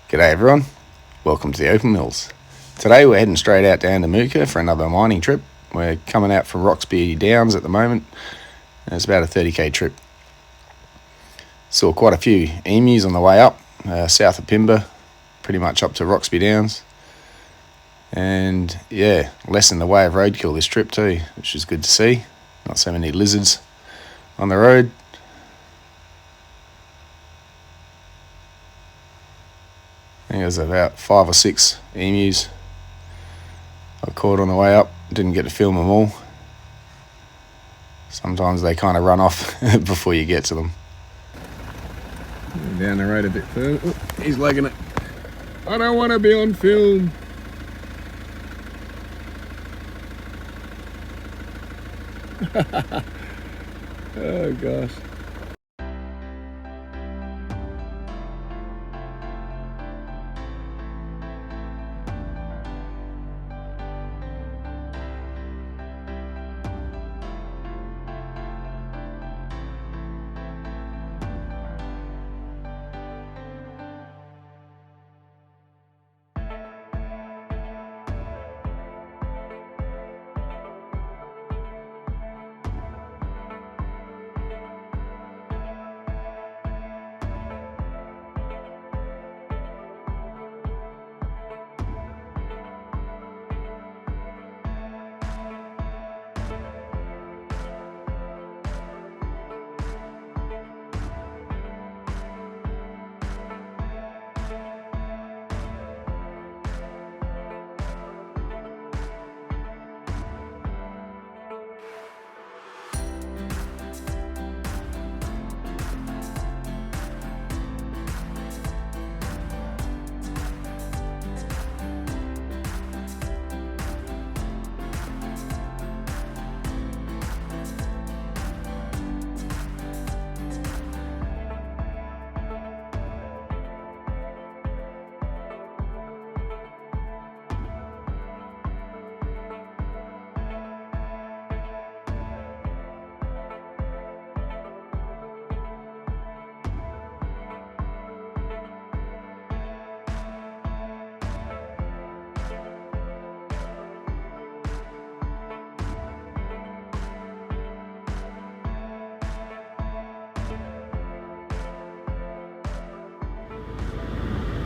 G'day everyone, welcome to the Open Mills. Today we're heading straight out to Andamooka for another mining trip. We're coming out from Roxby Downs at the moment, and it's about a 30k trip. Saw quite a few emus on the way up, south of Pimba, pretty much up to Roxby Downs. And yeah, less in the way of roadkill this trip too, which is good to see. Not so many lizards on the road. I think it was about 5 or 6 emus I caught on the way up. Didn't get to film them all. Sometimes they kind of run off before you get to them. Down the road a bit further. Oh, he's legging it. I don't want to be on film. Oh gosh.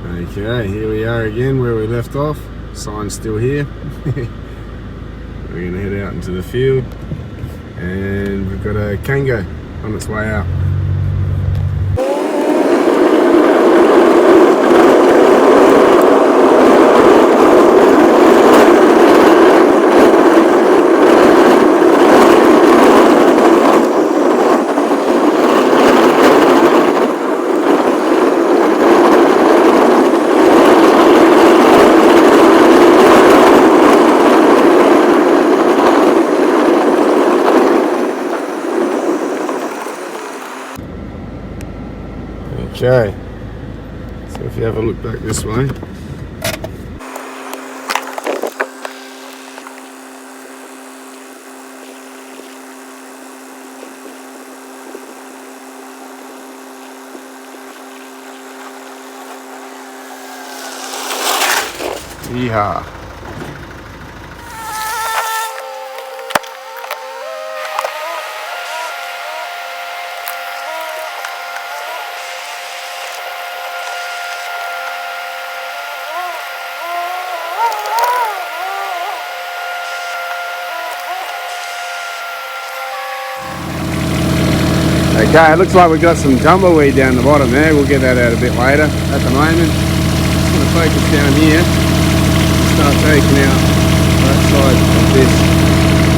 Okay, here we are again where we left off. Sign's still here. We're going to head out into the field and we've got a Kanga on its way out. Okay, so if you have a look back this way, yeehaw. Okay, it looks like we've got some tumbleweed down the bottom there. We'll get that out a bit later. At the moment, just going to focus down here. Start taking out that side of this.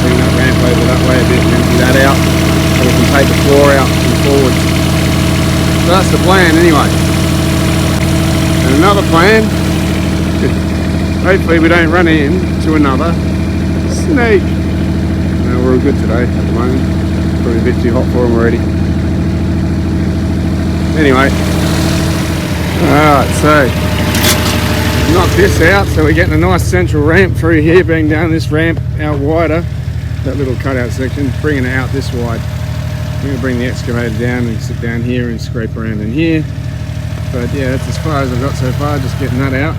Bring that ramp over that way a bit and empty that out. So we can take the floor out and forwards. So that's the plan anyway. And another plan, hopefully we don't run into another snake. No, we're all good today at the moment. Probably a bit too hot for them already. Anyway, alright, so knock this out, so we're getting a nice central ramp through here, bring down this ramp out wider, that little cutout section, bringing it out this wide. I'm going to bring the excavator down and sit down here and scrape around in here. But yeah, that's as far as I've got so far, just getting that out,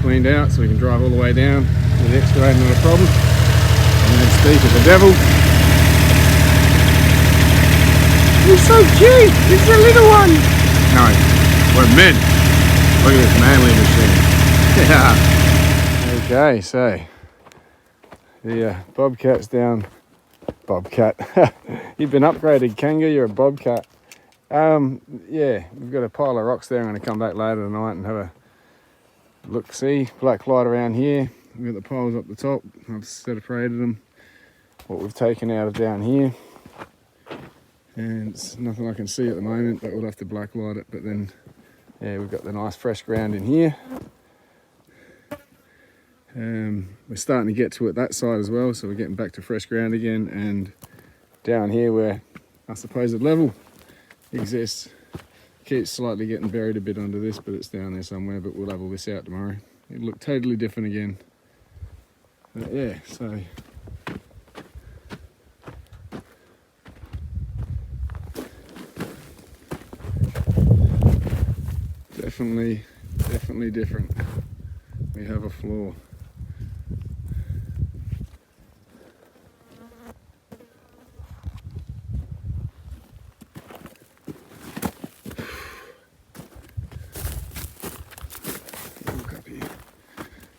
cleaned out, so we can drive all the way down with the excavator, not a problem. And then speak of the devil. He's so cute! It's a little one! No, we're men. Look at this manly machine. Yeah. Okay, so the bobcat's down. Bobcat. You've been upgraded, Kanga, you're a bobcat. Yeah, we've got a pile of rocks there. I'm going to come back later tonight and have a look, see, black light around here. We've got the piles up the top. I've separated them. What we've taken out of down here. And it's nothing I can see at the moment, but we'll have to black light it. But then, yeah, we've got the nice fresh ground in here. We're starting to get to it that side as well, so we're getting back to fresh ground again. And down here where our supposed level exists, keeps slightly getting buried a bit under this, but it's down there somewhere. But we'll level this out tomorrow. It'll look totally different again. But yeah, so definitely different. We have a floor. Look up here.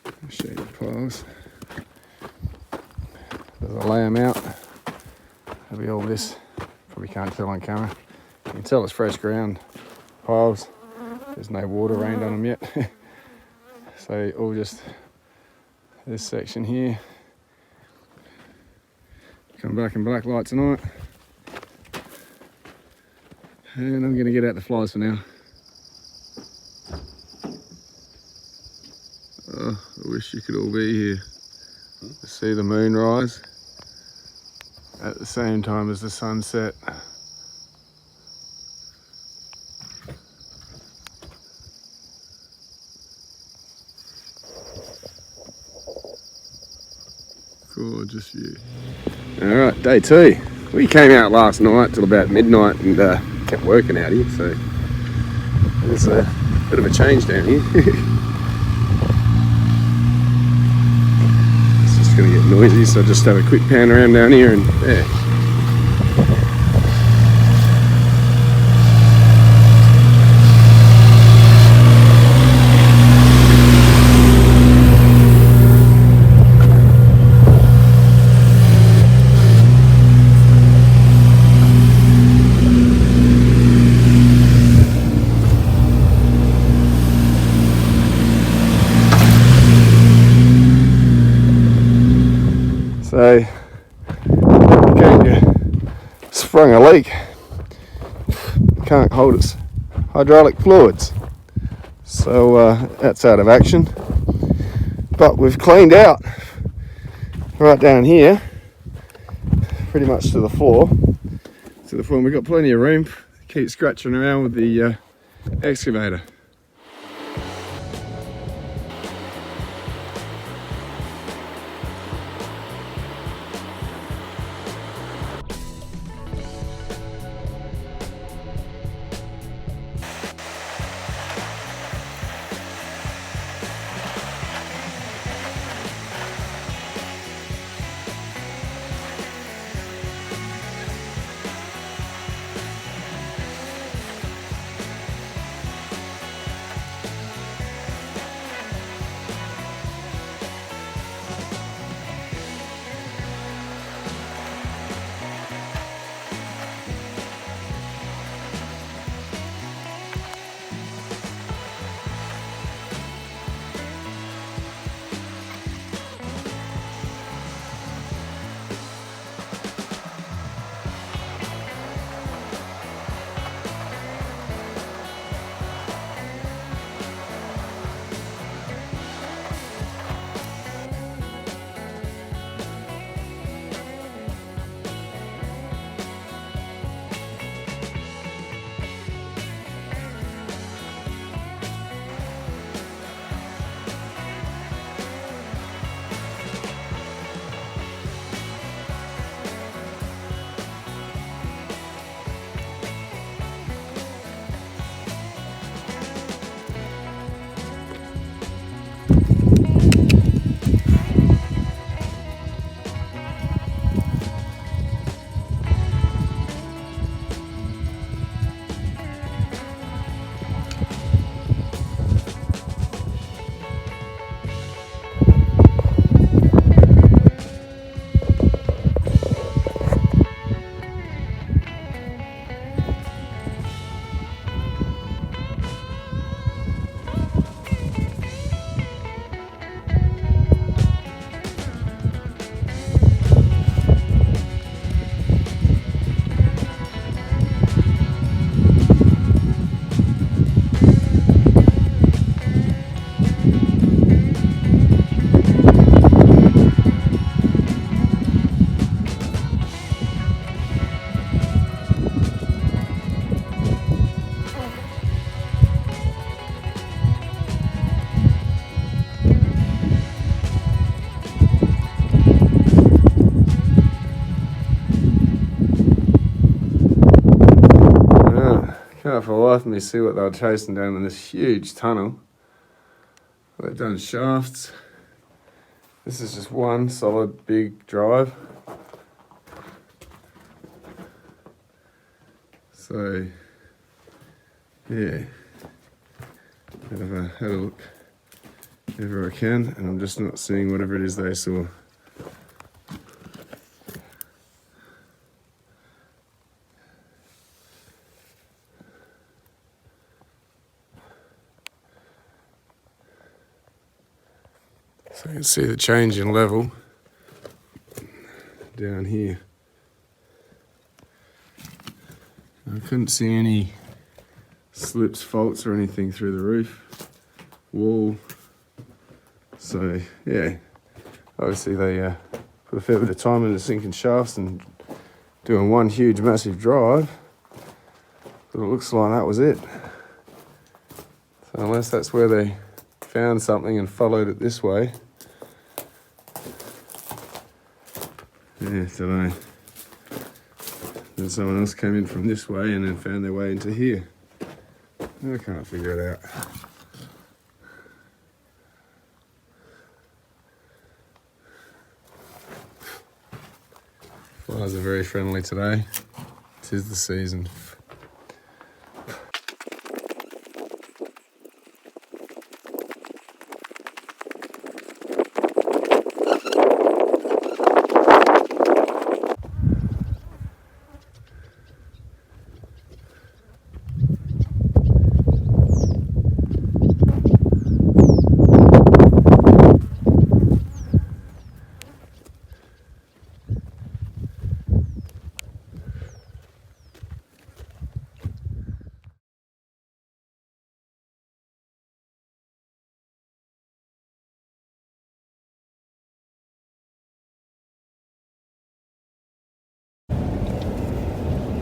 I'll show you the piles. As I lay them out, there'll be all this. Probably can't tell on camera. You can tell it's fresh ground piles. There's no water rained on them yet. So all just this section here. Come back and black light tonight. And I'm gonna get out the flies for now. Oh, I wish you could all be here to see the moon rise at the same time as the sun set. Gorgeous view. Alright, day 2. We came out last night till about midnight and kept working out here, so there's a bit of a change down here. It's just going to get noisy, so I'll just have a quick pan around down here and yeah. So, Kanga sprung a leak. Can't hold its hydraulic fluids, so that's out of action. But we've cleaned out right down here, pretty much to the floor. And we've got plenty of room to keep scratching around with the excavator. Can't for the life of me see what they were chasing down in this huge tunnel. They've done shafts. This is just one solid big drive. So, yeah, have a look whenever I can, and I'm just not seeing whatever it is they saw. So you can see the change in level down here. I couldn't see any slips, faults or anything through the roof wall. So yeah, obviously they put a fair bit of time into sinking shafts and doing one huge massive drive. But it looks like that was it. So unless that's where they found something and followed it this way. Yeah, don't know. Then someone else came in from this way and then found their way into here. I can't figure it out. Flies are very friendly today. 'Tis the season.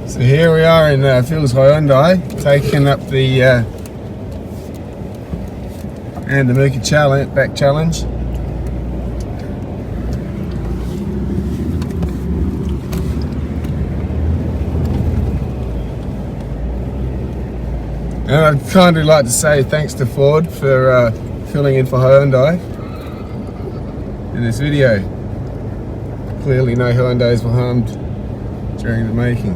So here we are in Phil's Hyundai, taking up the Andamooka challenge. And I'd kindly like to say thanks to Ford for filling in for Hyundai in this video. Clearly no Hyundais were harmed during the making.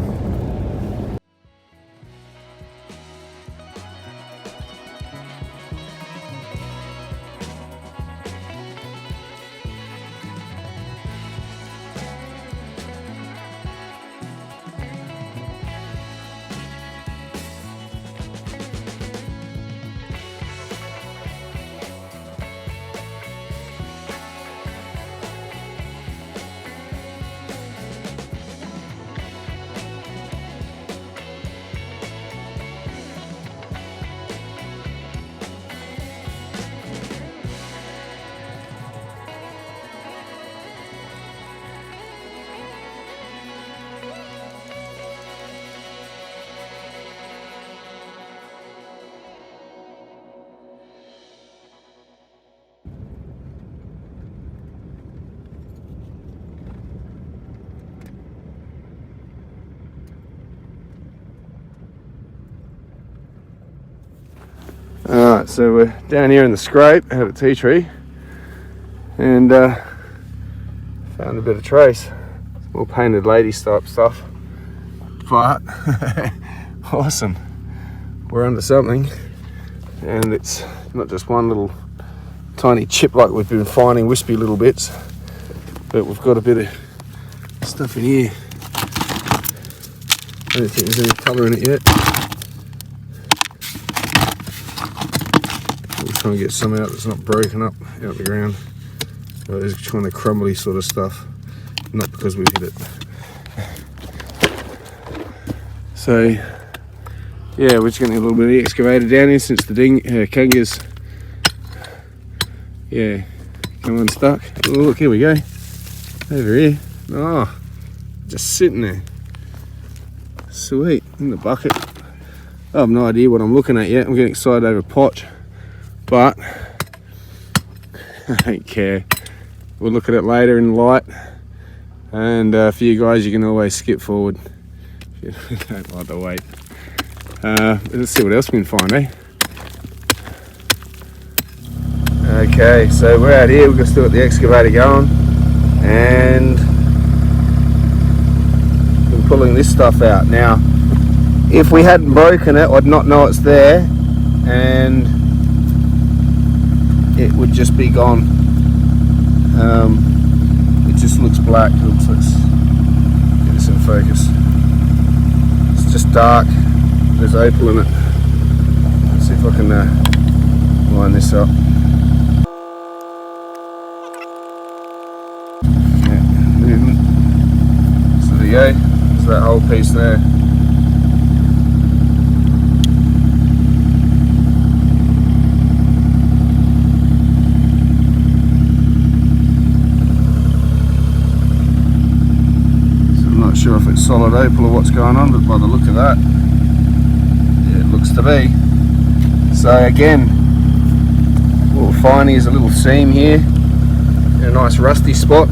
Alright, so we're down here in the scrape out at Teatree and found a bit of trace. More painted ladies type stuff, but awesome. We're onto something, and it's not just one little tiny chip like we've been finding, wispy little bits, but we've got a bit of stuff in here. I don't think there's any colour in it yet. We'll try and get some out that's not broken up out the ground. But there's kind of crumbly sort of stuff, not because we've hit it. So yeah, we're just going to get a little bit of the excavator down here since the Kanga's come unstuck. Oh, look, here we go. Over here. Oh, just sitting there. Sweet, in the bucket. I have no idea what I'm looking at yet. I'm getting excited over potch, but I don't care. We'll look at it later in the light, and for you guys, you can always skip forward if you don't like to wait. Let's see what else we can find, eh? Okay, so we're out here, we've still got the excavator going, and we're pulling this stuff out. Now, if we hadn't broken it, I'd not know it's there, and it would just be gone. It just looks black. Oops, let's get this in focus. It's just dark. There's opal in it. Let's see if I can line this up. Yeah, movement. So there you go. There's that whole piece there. Not sure if it's solid opal or what's going on, but by the look of that, yeah, it looks to be. So again, what we're finding is a little seam here in a nice rusty spot.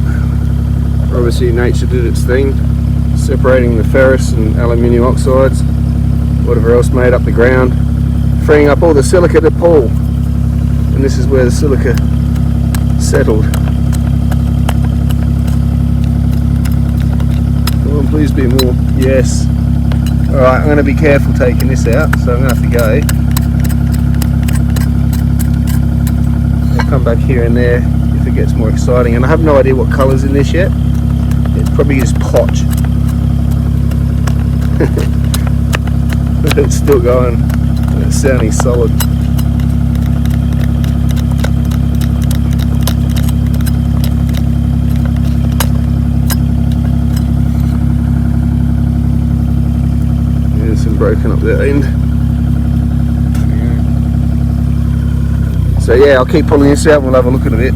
Obviously nature did its thing, separating the ferrous and aluminium oxides, whatever else made up the ground, freeing up all the silica to pull, and this is where the silica settled. Please be more. Yes. Alright, I'm going to be careful taking this out, so I'm going to have to go. I'll come back here and there if it gets more exciting. And I have no idea what colour's in this yet. It's probably just potch. But it's still going. It's sounding solid. Broken up that end. So yeah, I'll keep pulling this out and we'll have a look at it.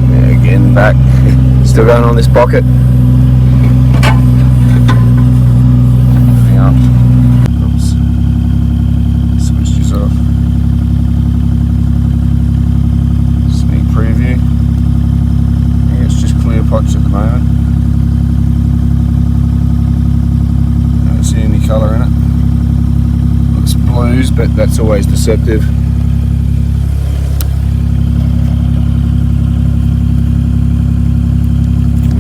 Yeah, again, back. Still going on this pocket. Oops. Switched this off. Sneak preview. Yeah, it's just clear potch at the moment. Any colour in it. Looks blues, but that's always deceptive.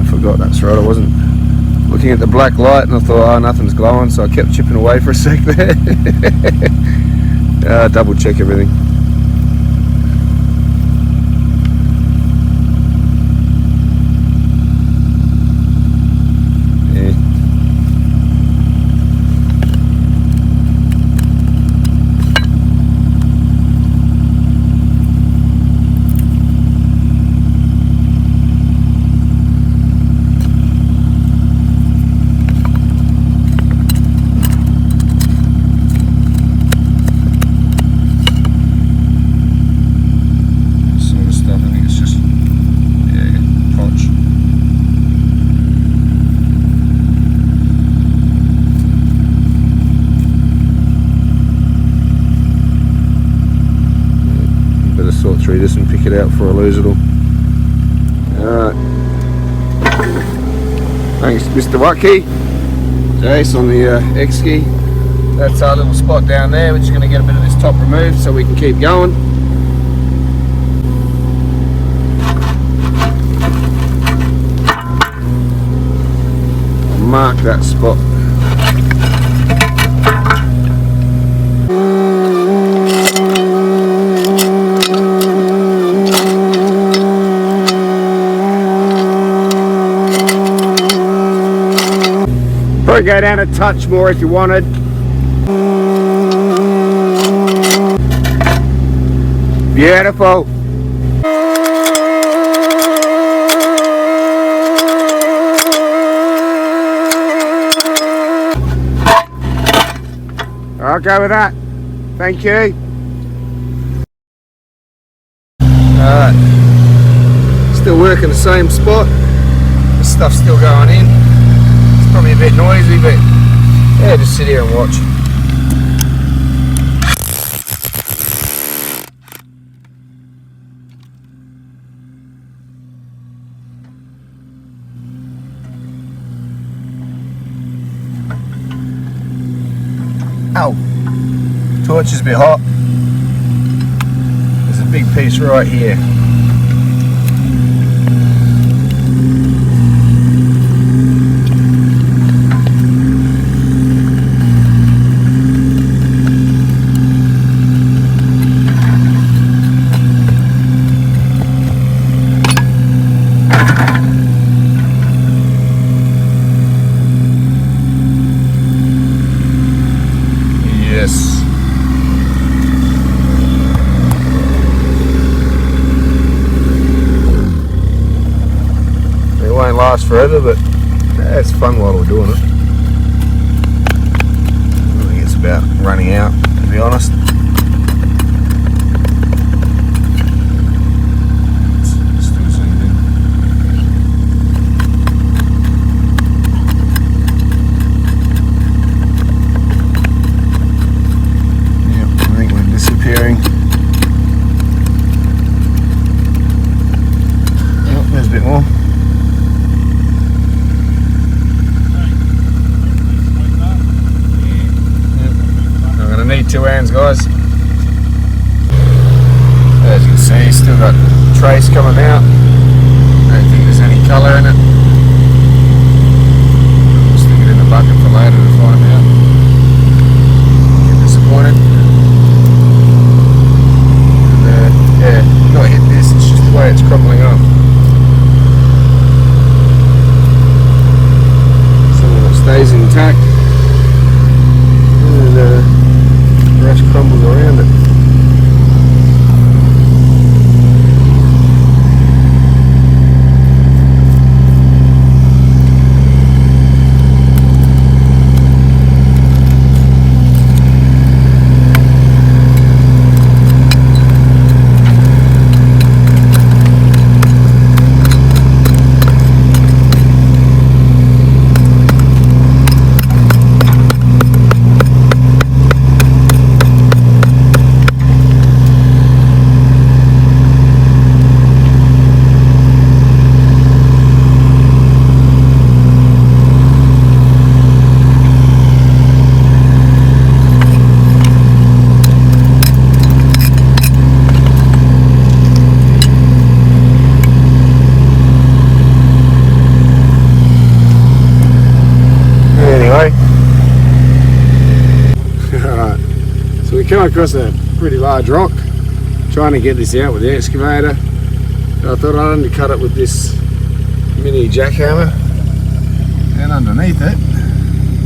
I forgot, that's right, I wasn't looking at the black light and I thought, oh, nothing's glowing, so I kept chipping away for a sec there. Double check everything. Through this and pick it out before I lose it all. Alright. Thanks Mr. Watke. Jace on the X-ski. That's our little spot down there. We're just going to get a bit of this top removed so we can keep going. I'll mark that spot. Probably go down a touch more if you wanted. Beautiful. I'll go with that. Thank you. Alright. Still working the same spot. The stuff's still going in. Probably a bit noisy, but yeah, just sit here and watch. Ow! Torch is a bit hot. There's a big piece right here. Last forever, but it's fun while we're doing it. I think it's about running out, to be honest. It's still zoomed in. Yep, I think we're disappearing. Yep, there's a bit more. Need 2 hands, guys. As you can see, still got trace coming out. Don't think there's any colour in it. I'll stick it in the bucket for later to find out. Get disappointed. And, yeah, not hit this, it's just the way it's crumbling up. Some of it stays intact. And, rest crumbles around it. Come across a pretty large rock, trying to get this out with the excavator. So I thought I'd undercut it with this mini jackhammer, and underneath it,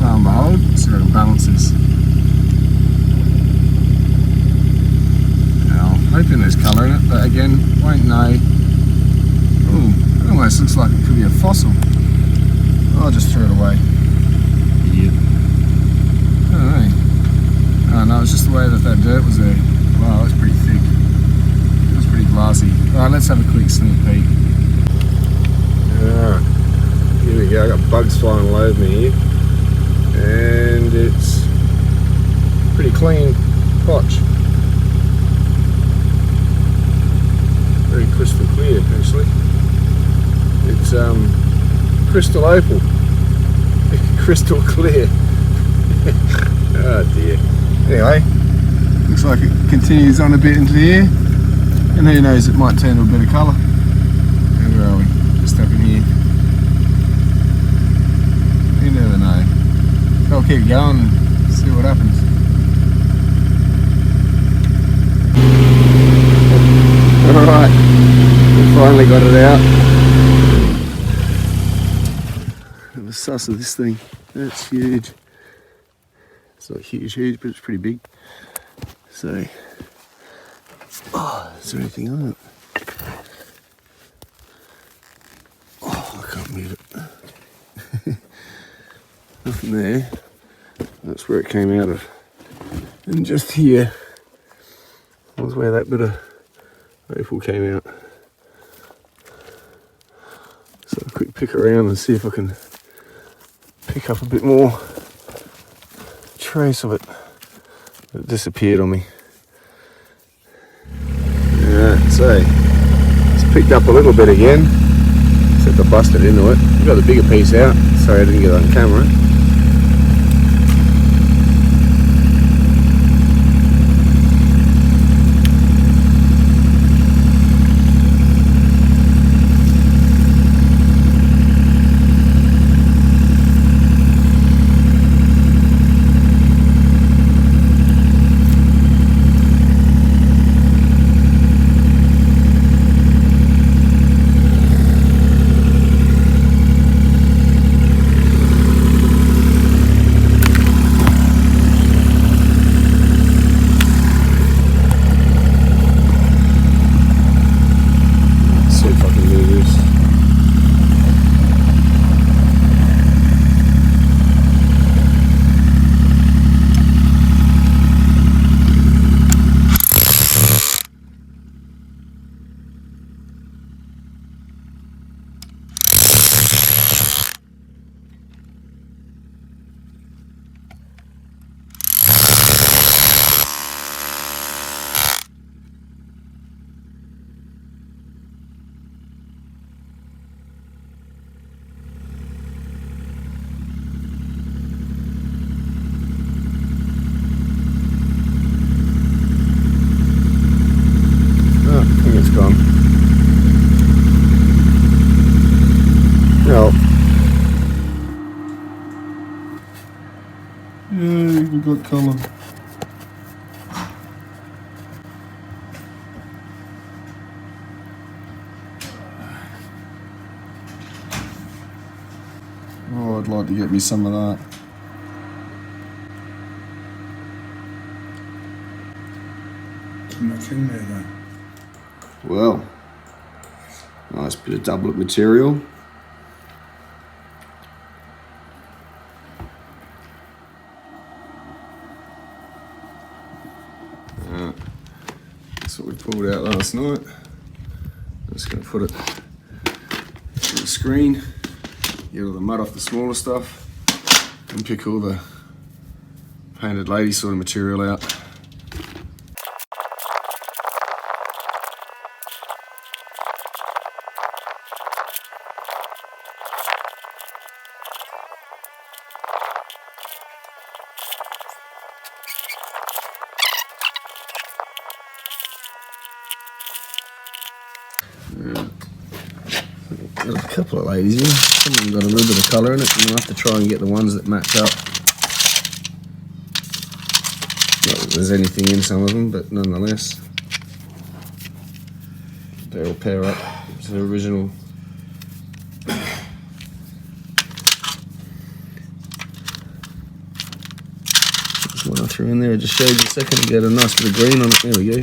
lo and behold, it sort of balances. Now, I'm hoping there's colour in it, but again, won't know. Ooh, it almost looks like it could be a fossil. I'll just throw it away. Idiot. I don't know. Oh no, it's just the way that dirt was there. Wow, that's pretty thick. It was pretty glassy. Alright, let's have a quick sneak peek. Alright, here we go. I got bugs flying all over me here. And it's pretty clean potch. Very crystal clear, actually. It's crystal opal. Crystal clear. Oh dear. Anyway, looks like it continues on a bit into the air, and who knows, it might turn to a bit of colour. Where are we? Just up in here. You never know. I'll keep going and see what happens. Alright, we finally got it out. Have a suss of this thing. That's huge. It's not huge, but it's pretty big. So, oh, is there anything on it? Oh, I can't move it. Nothing there. That's where it came out of. And just here was where that bit of opal came out. So a quick pick around and see if I can pick up a bit more trace of it. It disappeared on me. Yeah, so it's picked up a little bit again, except I busted into it. I got the bigger piece out. Sorry I didn't get it on camera. we got colour. Oh, I'd like to get me some of that. Nothing there though. Well, nice bit of doublet material. That's what we pulled out last night. I'm just going to put it on the screen, get all the mud off the smaller stuff, and pick all the painted lady sort of material out. Got a couple of ladies here. Some of them got a little bit of colour in it, and we'll have to try and get the ones that match up. Not that there's anything in some of them, but nonetheless, they all pair up to the original. This one I threw in there, I just showed you a second to get a nice bit of green on it. There we go.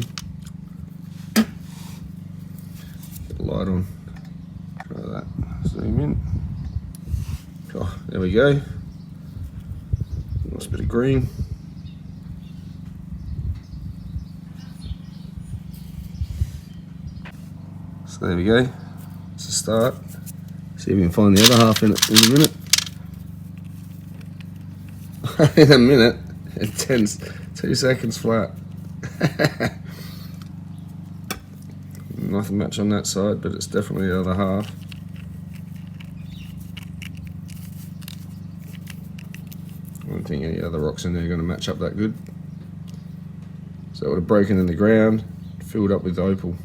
Get the light on. Try that. Zoom in. Oh, there we go. Nice bit of green. So there we go. It's a start. See if we can find the other half in it in a minute. In a minute. It tends 2 seconds flat. Nothing much on that side, but it's definitely the other half. I don't think any other rocks in there are going to match up that good. So it would have broken in the ground, filled up with opal.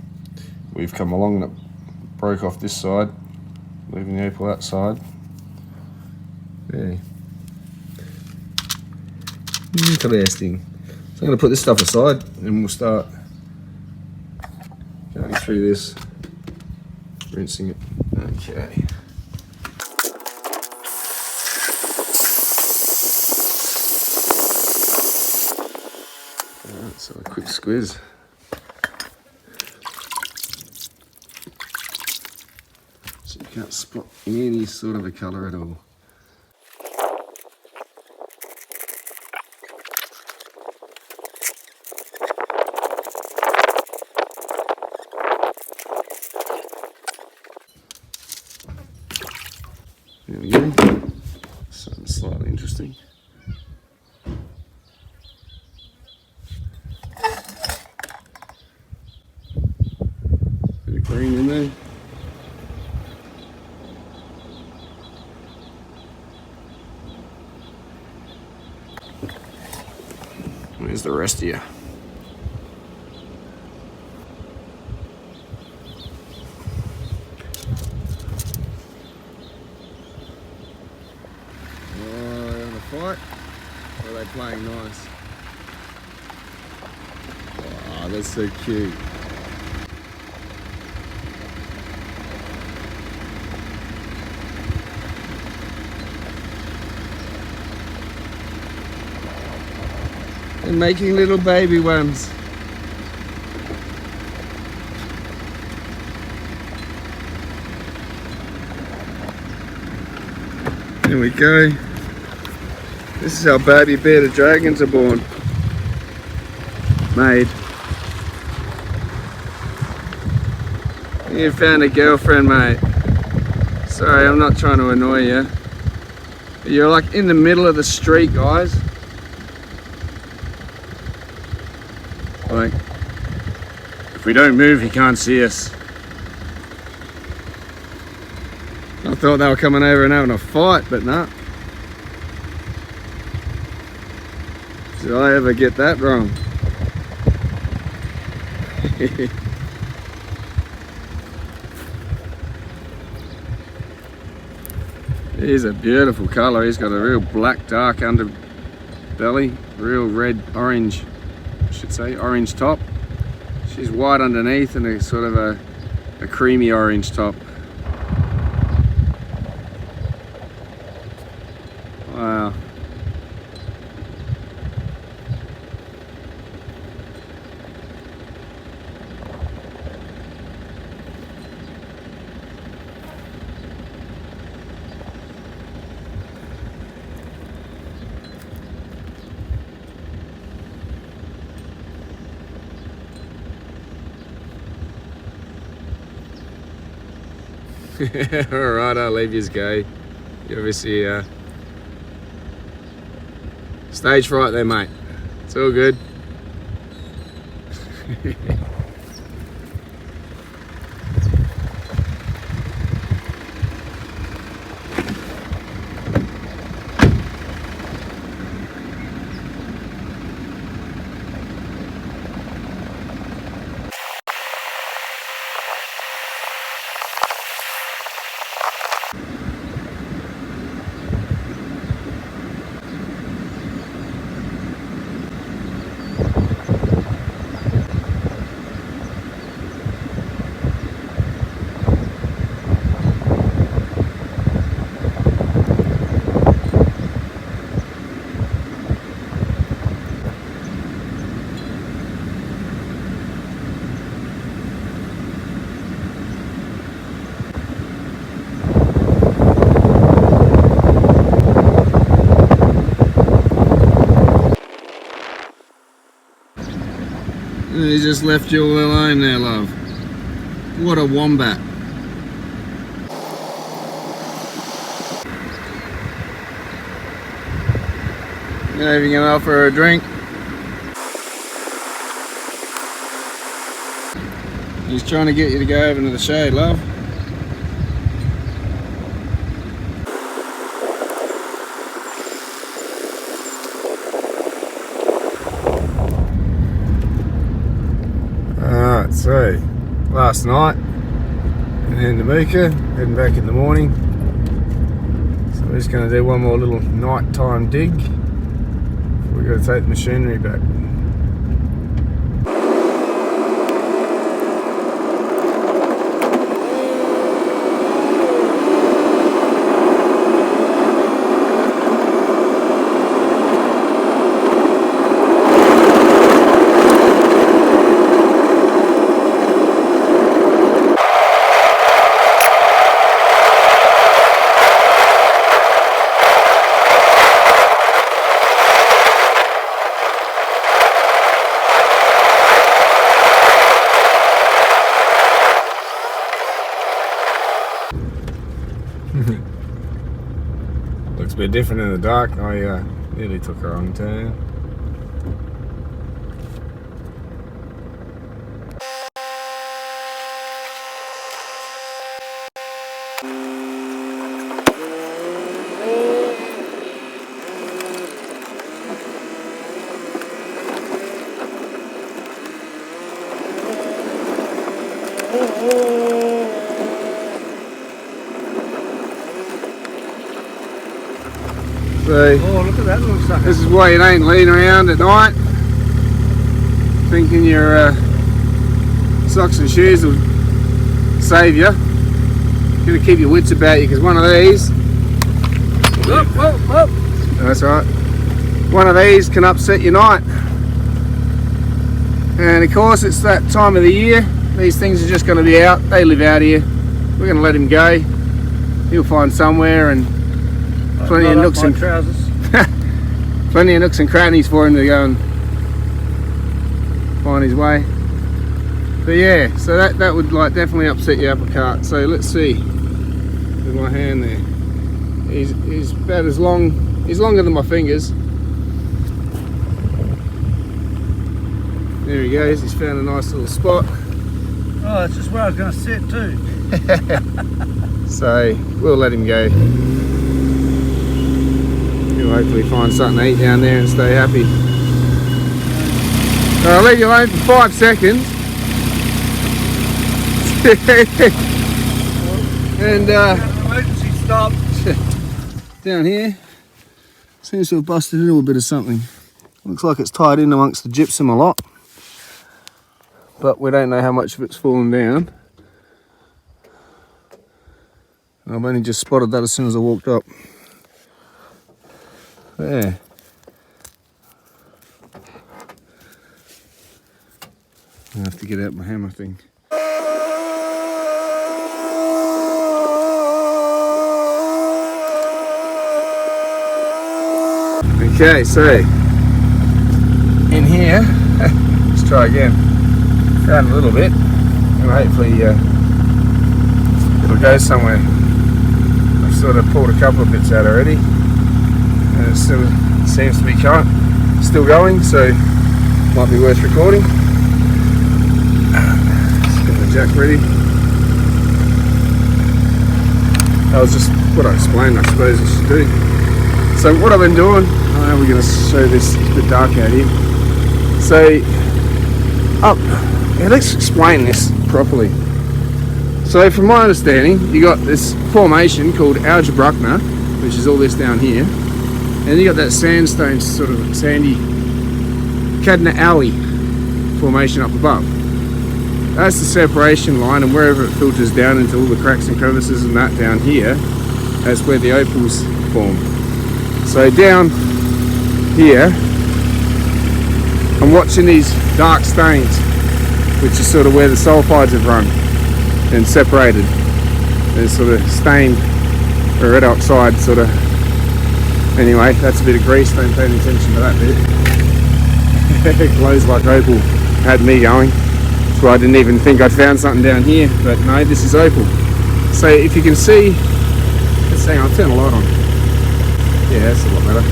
We've come along and it broke off this side, leaving the opal that side. There. Interesting. So I'm going to put this stuff aside and we'll start going through this, rinsing it. Okay. Alright, so a quick squeeze. So you can't spot any sort of a colour at all. There we go. Something slightly interesting. Bit of green in there. Where's the rest of you? Fight, or are they playing nice? Oh, that's so cute. They're making little baby ones. There we go. This is how baby bearded dragons are born. Made. You found a girlfriend, mate. Sorry, I'm not trying to annoy you. But you're like in the middle of the street, guys. Like, if we don't move, he can't see us. I thought they were coming over and having a fight, but nah. Did I ever get that wrong? He's a beautiful colour. He's got a real black dark belly, real red, orange, I should say, orange top. She's white underneath and a sort of a creamy orange top. Wow. Alright, I'll leave yous go. You obviously stage fright there, mate. It's all good. He just left you all alone there, love. What a wombat. Leaving him out for a drink. He's trying to get you to go over to the shade, love. Alright, so last night in Andamooka, heading back in the morning. So we're just going to do one more little nighttime dig. We've got to take the machinery back. Looks a bit different in the dark. I nearly took a wrong turn. Oh, look at that little sucker. This is why you ain't leading around at night thinking your socks and shoes will save you. You're going to keep your wits about you, because one of these, Whoop, whoop, whoop. that's right, one of these can upset your night. And of course it's that time of the year, these things are just going to be out. They live out here. We're going to let him go. He'll find somewhere, and plenty of nooks and plenty of nooks and crannies for him to go and find his way. But yeah, so that would like definitely upset your apple cart. So let's see with my hand there. He's about as long. He's longer than my fingers. There he goes. He's found a nice little spot. Oh, that's just where I was going to sit too. So we'll let him go. He'll hopefully find something to eat down there and stay happy. So I'll leave you alone for 5 seconds. And Emergency stop. down here. Seems to have busted a little bit of something. Looks like it's tied in amongst the gypsum a lot, but we don't know how much of it's fallen down. I've only just spotted that as soon as I walked up. There. I have to get out my hammer thing. Okay, so in here, let's try again. Found a little bit, and hopefully it'll go somewhere. I've sort of pulled a couple of bits out already, and it still seems to be still going, so might be worth recording. Let's get the jack ready. That was just what I explained, I suppose I should do. So what I've been doing, I know we're going to show this, it's a bit dark out here. So, let's explain this properly. So from my understanding, you got this formation called Algebruckner, which is all this down here. And you got that sandstone, sort of sandy Cadna Alley formation up above. That's the separation line, and wherever it filters down into all the cracks and crevices and that down here, that's where the opals form. So down here, I'm watching these dark stains, which is sort of where the sulfides have run and separated. There's sort of stained or red oxide sort of. Anyway, that's a bit of grease, don't pay any attention to that bit. It glows like opal, had me going. So I didn't even think I'd found something down here, but no, this is opal. So if you can see, let's hang on, I'll turn the light on. Yeah, that's a lot better.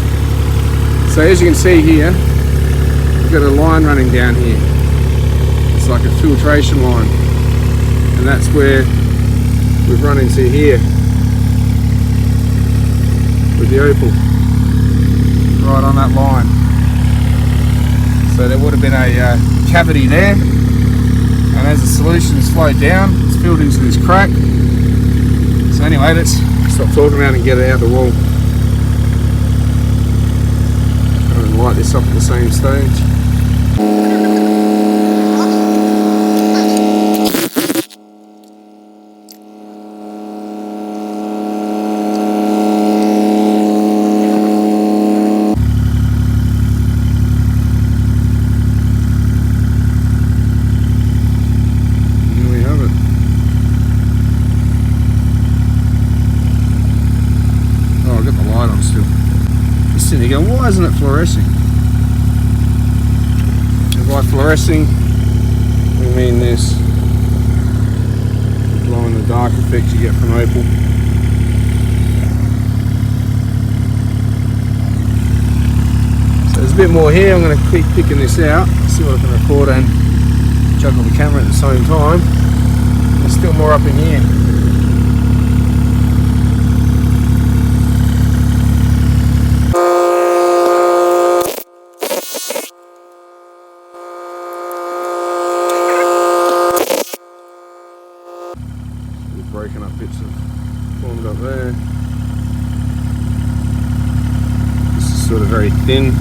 So as you can see here, we've got a line running down here. It's like a filtration line, and that's where we've run into here with the opal, right on that line. So there would have been a cavity there, and as the solution has flowed down, it's filled into this crack. So anyway, let's stop talking about it and get it out the wall. And light this up at the same stage. Why isn't it fluorescing? And by fluorescing, we mean this glow in the dark effect you get from opal. So there's a bit more here. I'm going to keep picking this out, see what I can record and juggle the camera at the same time. There's still more up in here. Breaking up bits of formed up there. This is sort of very thin.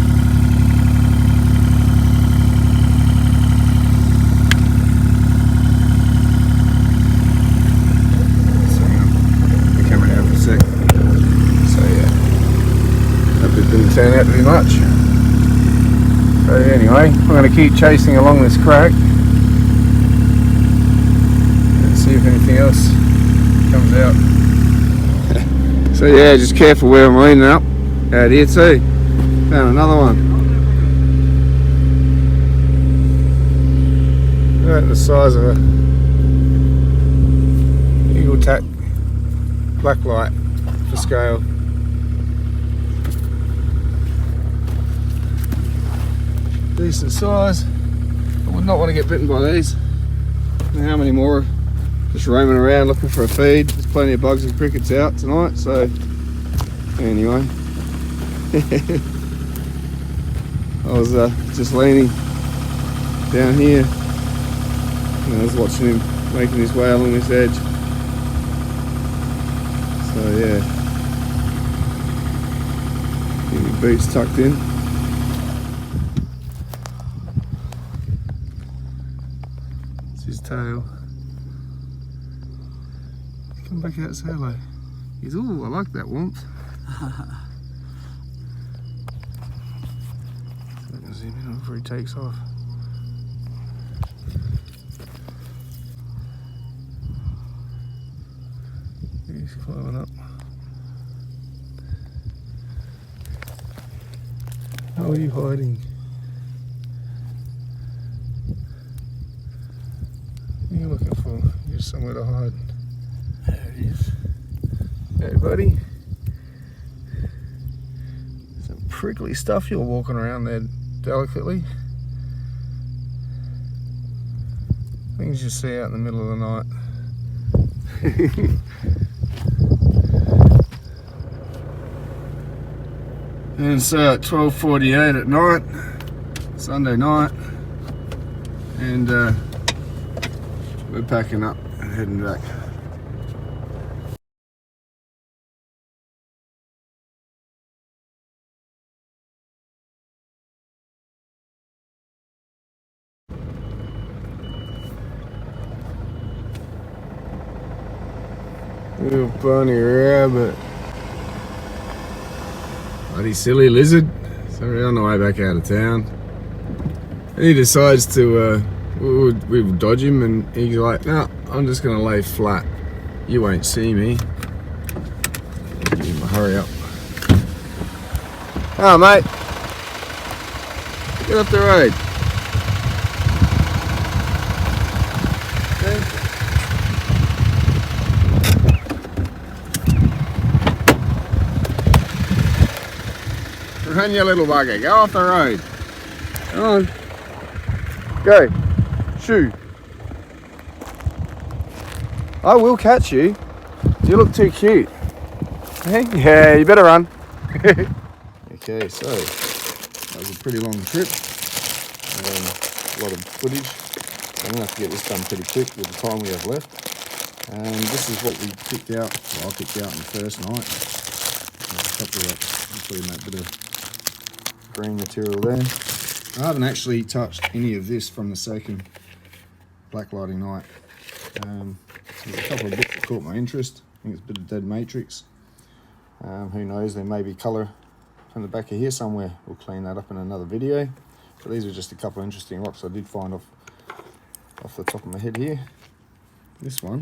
So hang on, the camera out for a sec. So yeah, that bit didn't turn out to be much. So anyway, I'm going to keep chasing along this crack and see if anything else comes out. So yeah, just careful where I'm leaning up. Out here too. Found another one. Right the size of a Eagle Tack blacklight for scale. Decent size. I would not want to get bitten by these. And how many more? Just roaming around looking for a feed. There's plenty of bugs and crickets out tonight, so anyway. I was just leaning down here and I was watching him making his way along this edge. So yeah, here we boots tucked in. It's his tail. Come back out, say hello. He's, ooh, I like that warmth. So I can zoom in before he takes off. He's climbing up. How are you hiding? What are you looking for? Just somewhere to hide. There it is. Hey buddy. Some prickly stuff you're walking around there delicately. Things you see out in the middle of the night. And it's 12:48 at night, Sunday night, and we're packing up and heading back. Little bunny rabbit. Bloody silly lizard. So we're on the way back out of town. And he decides to, we dodge him, and he's like, no, I'm just gonna lay flat. You won't see me. Hurry up. Oh, mate. Get up the road. Run, you little bugger. Go off the road. Come on. Go. Shoo. I will catch you. You look too cute. Hey? Yeah, you better run. Okay, so that was a pretty long trip. A lot of footage. I'm going to have to get this done pretty quick with the time we have left. This is what we picked out. Well, I picked out on the first night. There's a couple of that, including that bit of green material there. I haven't actually touched any of this from the second blacklighting night. There's a couple of bits that caught my interest. I think it's a bit of dead matrix. Who knows, there may be colour from the back of here somewhere. We'll clean that up in another video. But these are just a couple of interesting rocks I did find off the top of my head here. This one.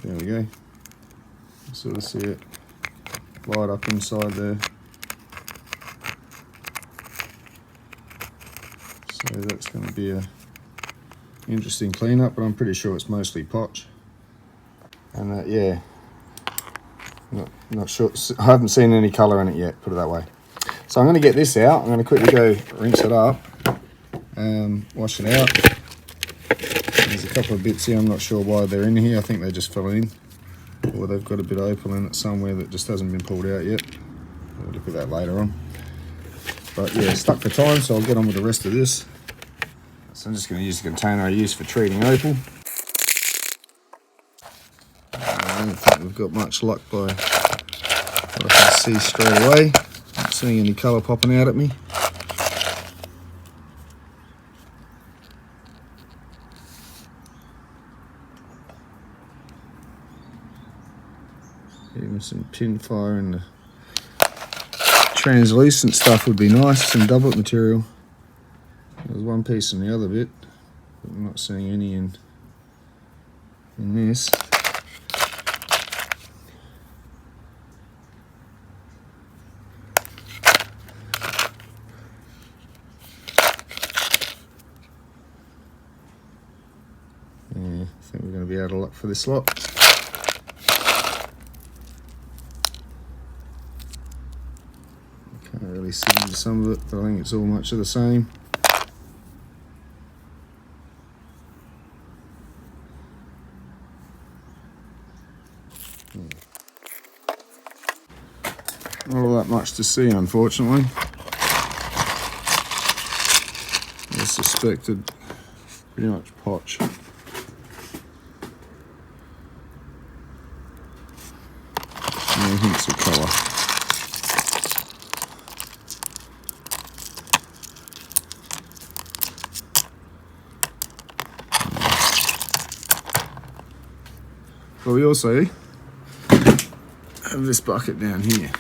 There we go. You sort of see it light up inside there. So that's going to be a interesting cleanup, but I'm pretty sure it's mostly potch. And yeah, not sure. I haven't seen any colour in it yet, put it that way. So I'm going to get this out. I'm going to quickly go rinse it up, wash it out. There's a couple of bits here, I'm not sure why they're in here. I think they just fell in, or they've got a bit of opal in it somewhere that just hasn't been pulled out yet. We'll look at that later on. But yeah, stuck for time, so I'll get on with the rest of this. So I'm just going to use the container I use for treating opal. I don't think we've got much luck by what I can see straight away. Not seeing any colour popping out at me. Even some pin fire and the translucent stuff would be nice, some doublet material. There's one piece in the other bit, but I'm not seeing any in this. Yeah, I think we're going to be out of luck for this lot. Can't really see into some of it, but I think it's all much of the same. Not all that much to see, unfortunately. As suspected, pretty much potch. I think it's a colour. But we also have this bucket down here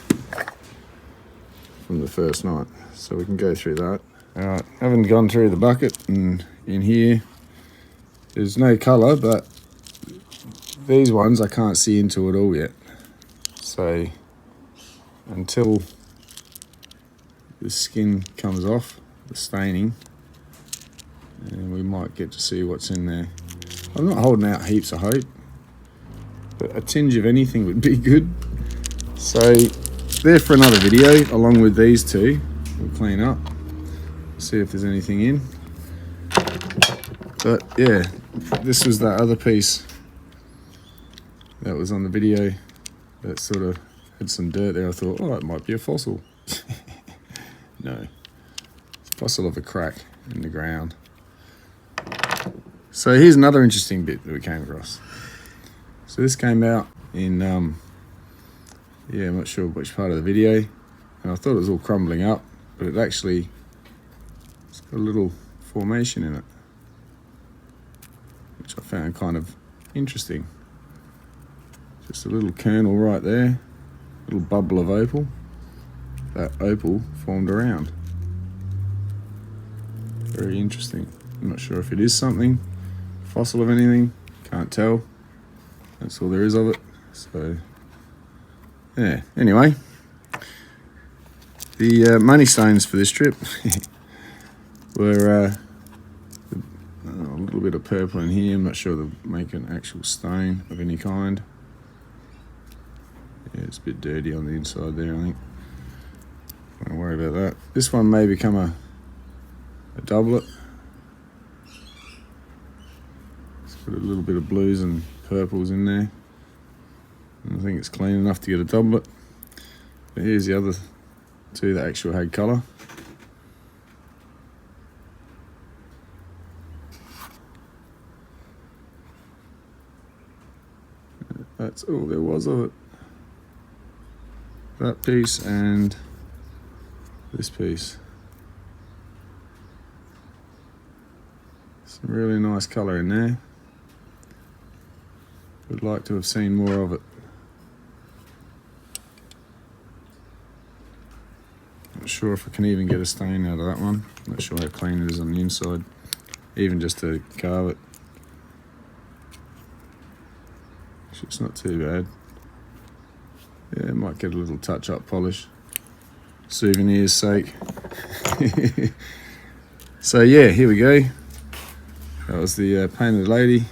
from the first night, so we can go through that. Alright, haven't gone through the bucket, and in here there's no colour, but these ones I can't see into at all yet. So until the skin comes off, the staining, and we might get to see what's in there. I'm not holding out heaps of hope, but a tinge of anything would be good. So there for another video, along with these two. We'll clean up, see if there's anything in. But yeah, this was that other piece that was on the video that sort of had some dirt there. I thought, oh, it might be a fossil. No, it's a fossil of a crack in the ground. So here's another interesting bit that we came across. So this came out in, yeah, I'm not sure which part of the video, and I thought it was all crumbling up, but it's got a little formation in it, which I found kind of interesting. Just a little kernel right there, little bubble of opal. That opal formed around. Very interesting. I'm not sure if it is something, fossil of anything, can't tell. That's all there is of it. So yeah, anyway, the money stones for this trip were a little bit of purple in here. I'm not sure they'll make an actual stone of any kind. Yeah, it's a bit dirty on the inside there, I think. Don't worry about that. This one may become a doublet. It's got a little bit of blues and purples in there. I think it's clean enough to get a doublet. But here's the other two that actually had colour. That's all there was of it. That piece and this piece. Some really nice colour in there. Would like to have seen more of it. Not sure if I can even get a stain out of that one. Not sure how clean it is on the inside, even just to carve it. It's not too bad. Yeah, it might get a little touch-up polish. Souvenirs sake. So yeah, here we go. That was the painted lady.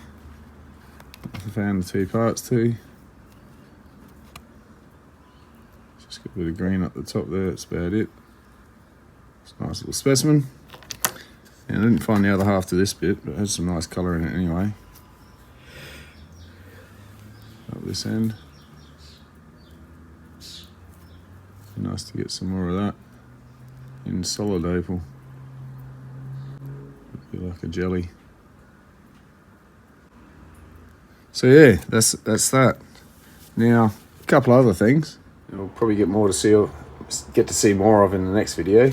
I found the two parts too. Just got a bit of green up the top there, that's about it. It's a nice little specimen. And I didn't find the other half to this bit, but it has some nice colour in it anyway. Up this end. Nice to get some more of that in solid opal. It'd be like a jelly. So yeah, that's that. Now, a couple other things. We'll probably get to see more of in the next video.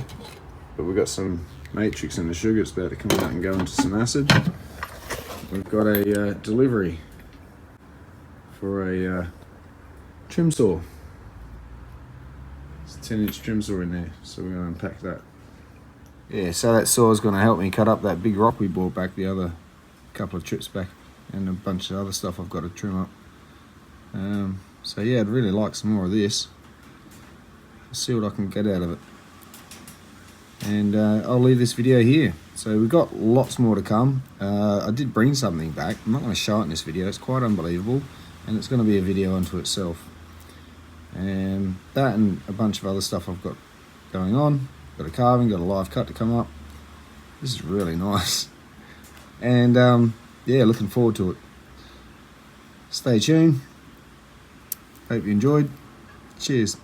But we've got some matrix in the sugar. It's about to come out and go into some acid. We've got a delivery for a trim saw. It's a 10-inch trim saw in there, so we're going to unpack that. Yeah, so that saw is going to help me cut up that big rock we brought back the other couple of trips back, and a bunch of other stuff I've got to trim up. So yeah, I'd really like some more of this. Let's see what I can get out of it. And I'll leave this video here. So we've got lots more to come. I did bring something back. I'm not going to show it in this video. It's quite unbelievable, and it's going to be a video unto itself. And that and a bunch of other stuff I've got going on. Got a carving, got a live cut to come up. This is really nice. And yeah, looking forward to it. Stay tuned. Hope you enjoyed. Cheers.